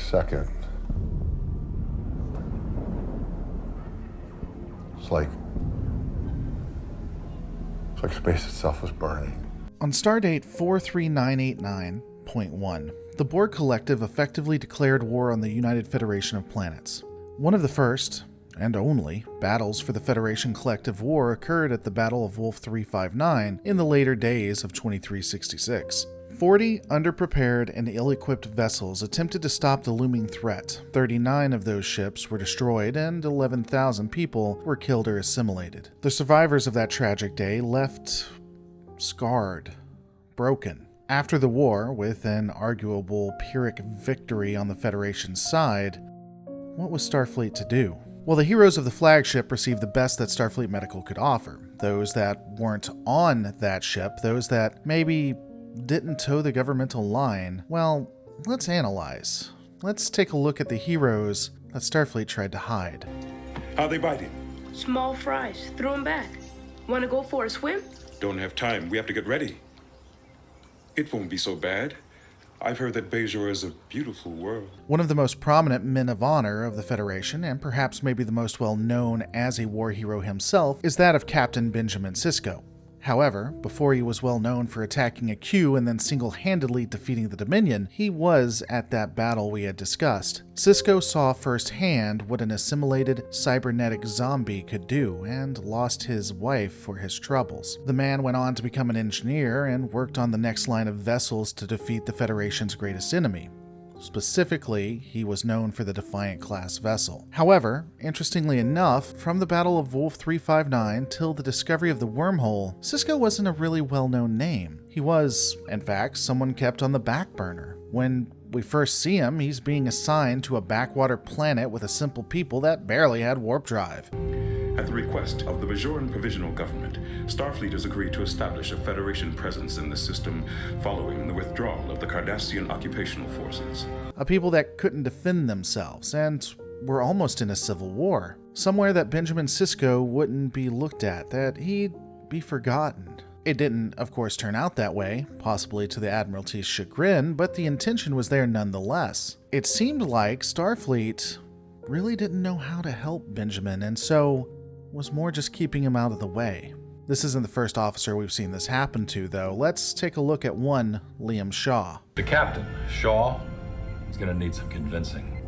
second, it's like space itself was burning. On stardate 43989.1, the Borg Collective effectively declared war on the United Federation of Planets. One of the first, and only, battles for the Federation Collective War occurred at the Battle of Wolf 359 in the later days of 2366. 40 underprepared and ill-equipped vessels attempted to stop the looming threat. 39 of those ships were destroyed and 11,000 people were killed or assimilated. The survivors of that tragic day left scarred, broken. After the war, with an arguable Pyrrhic victory on the Federation's side, what was Starfleet to do? Well, the heroes of the flagship received the best that Starfleet Medical could offer. Those that weren't on that ship, those that maybe didn't toe the governmental line, well, let's analyze. Let's take a look at the heroes that Starfleet tried to hide. How they biting? Small fries. Throw 'em back. Want to go for a swim? Don't have time. We have to get ready. It won't be so bad. I've heard that Bajor is a beautiful world. One of the most prominent men of honor of the Federation, and perhaps maybe the most well known as a war hero himself, is that of Captain Benjamin Sisko. However, before he was well known for attacking a Q and then single-handedly defeating the Dominion, he was at that battle we had discussed. Sisko saw firsthand what an assimilated cybernetic zombie could do, and lost his wife for his troubles. The man went on to become an engineer and worked on the next line of vessels to defeat the Federation's greatest enemy. Specifically, he was known for the Defiant-class vessel. However, interestingly enough, from the Battle of Wolf 359 till the discovery of the wormhole, Sisko wasn't a really well-known name. He was, in fact, someone kept on the back burner. When we first see him, he's being assigned to a backwater planet with a simple people that barely had warp drive. At the request of the Bajoran Provisional Government, Starfleet has agreed to establish a Federation presence in the system following the withdrawal of the Cardassian occupational forces. A people that couldn't defend themselves, and were almost in a civil war. Somewhere that Benjamin Sisko wouldn't be looked at, that he'd be forgotten. It didn't, of course, turn out that way, possibly to the Admiralty's chagrin, but the intention was there nonetheless. It seemed like Starfleet really didn't know how to help Benjamin, and so was more just keeping him out of the way. This isn't the first officer we've seen this happen to, though. Let's take a look at one Liam Shaw. The captain, Shaw, is gonna need some convincing.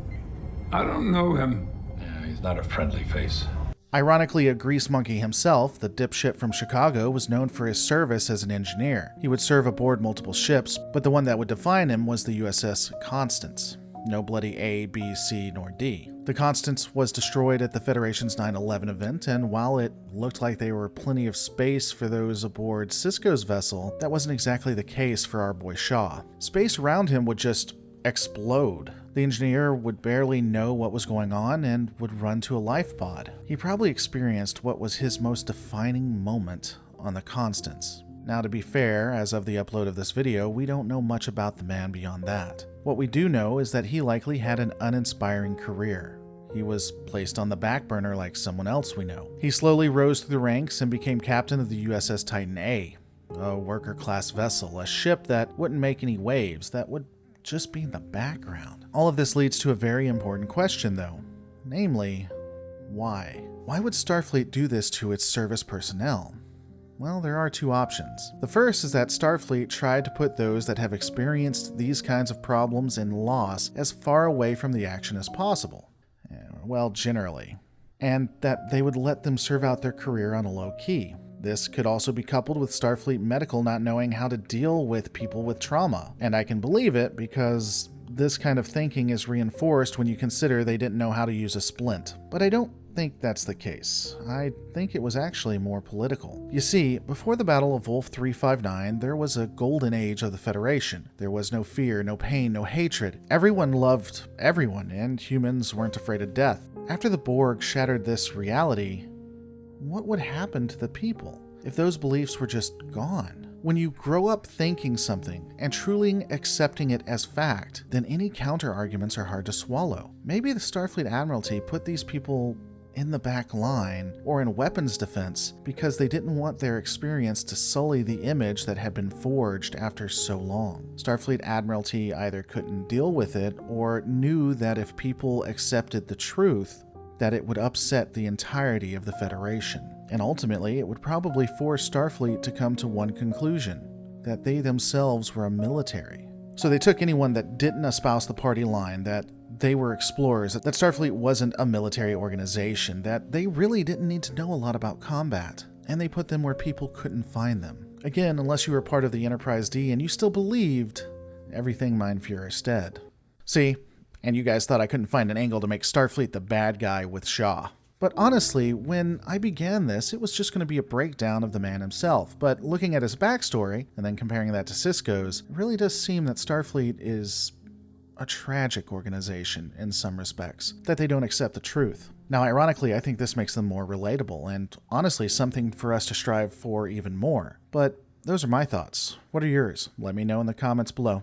I don't know him. Yeah, he's not a friendly face. Ironically, a grease monkey himself, the dipshit from Chicago, was known for his service as an engineer. He would serve aboard multiple ships, but the one that would define him was the USS Constance. No bloody A, B, C, nor D. The Constance was destroyed at the Federation's 9/11 event, and while it looked like there were plenty of space for those aboard Sisko's vessel, that wasn't exactly the case for our boy Shaw. Space around him would just explode. The engineer would barely know what was going on and would run to a life pod. He probably experienced what was his most defining moment on the Constance. Now, to be fair, as of the upload of this video, we don't know much about the man beyond that. What we do know is that he likely had an uninspiring career. He was placed on the back burner like someone else we know. He slowly rose through the ranks and became captain of the USS Titan A, a worker-class vessel, a ship that wouldn't make any waves, that would just be in the background. All of this leads to a very important question, though. Namely, why? Why would Starfleet do this to its service personnel? Well, there are two options. The first is that Starfleet tried to put those that have experienced these kinds of problems and loss as far away from the action as possible. Well, generally. And that they would let them serve out their career on a low key. This could also be coupled with Starfleet Medical not knowing how to deal with people with trauma. And I can believe it because this kind of thinking is reinforced when you consider they didn't know how to use a splint. But I don't think that's the case. I think it was actually more political. You see, before the Battle of Wolf 359, there was a golden age of the Federation. There was no fear, no pain, no hatred. Everyone loved everyone, and humans weren't afraid of death. After the Borg shattered this reality, what would happen to the people if those beliefs were just gone? When you grow up thinking something and truly accepting it as fact, then any counter-arguments are hard to swallow. Maybe the Starfleet Admiralty put these people in the back line or in weapons defense because they didn't want their experience to sully the image that had been forged after so long. Starfleet Admiralty either couldn't deal with it or knew that if people accepted the truth, that it would upset the entirety of the Federation. And ultimately, it would probably force Starfleet to come to one conclusion, that they themselves were a military. So they took anyone that didn't espouse the party line, that they were explorers, that Starfleet wasn't a military organization, that they really didn't need to know a lot about combat, and they put them where people couldn't find them. Again, unless you were part of the Enterprise D and you still believed everything Mein Führer said. See, and you guys thought I couldn't find an angle to make Starfleet the bad guy with Shaw. But honestly, when I began this, it was just going to be a breakdown of the man himself. But looking at his backstory, and then comparing that to Sisko's, it really does seem that Starfleet is a tragic organization in some respects, that they don't accept the truth. Now, ironically, I think this makes them more relatable, and honestly, something for us to strive for even more. But those are my thoughts. What are yours? Let me know in the comments below.